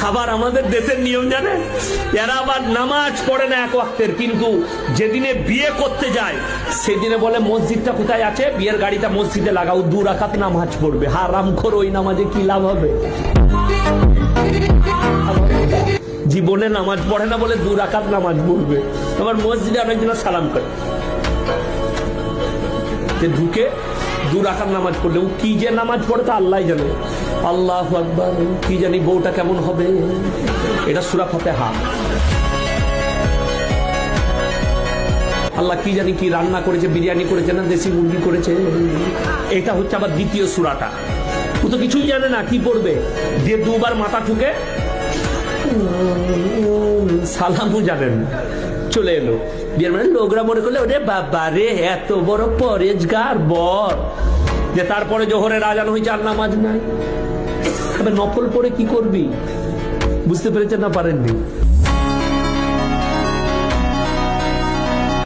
আবার আমাদের দেশের নিয়ম জানেন, এরা আবার নামাজ পড়ে না এক ওয়াক্তের, কিন্তু যেদিনে বিয়ে করতে যায় সেদিনে বলে মসজিদটা কোথায় আছে, বিয়ের গাড়িটা মসজিদে লাগাও, 2 রাকাত নামাজ পড়বে। হারামখোর, ওই নামাজে কি লাভ হবে? জীবনে নামাজ পড়ে না বলে 2 রাকাত নামাজ পড়বে। আবার মসজিদে অনেকজন সালাম করে ঢুকে 2 রাকাত নামাজ পড়লে ও কি যে নামাজ পড়ে তা আল্লাহ জানে। আল্লাহু আকবার, কি জানি বউটা কেমন হবে। এটা সূরা ফাতিহা। আল্লাহ কি জানি কি রান্না করেছে, বিরিয়ানি করেছে না দেশি মুরগি করেছে। এটা হচ্ছে আবার দ্বিতীয় সূরাটা। ও তো কিছুই জানে না কি পড়বে, দিয়ে 2 বার মাথা ঠুকে সালামও জানেন, চলে এলো। বিয়ের মানে লোকরা মনে করলে ওরে বাবা রে এত বড় পরেজগার বর, যে তারপরে জোহরের আজান হয়েছে আর নামাজ নাই। নফল পড়ে কি করবি? বুঝতে পেরেছেন না পারেননি?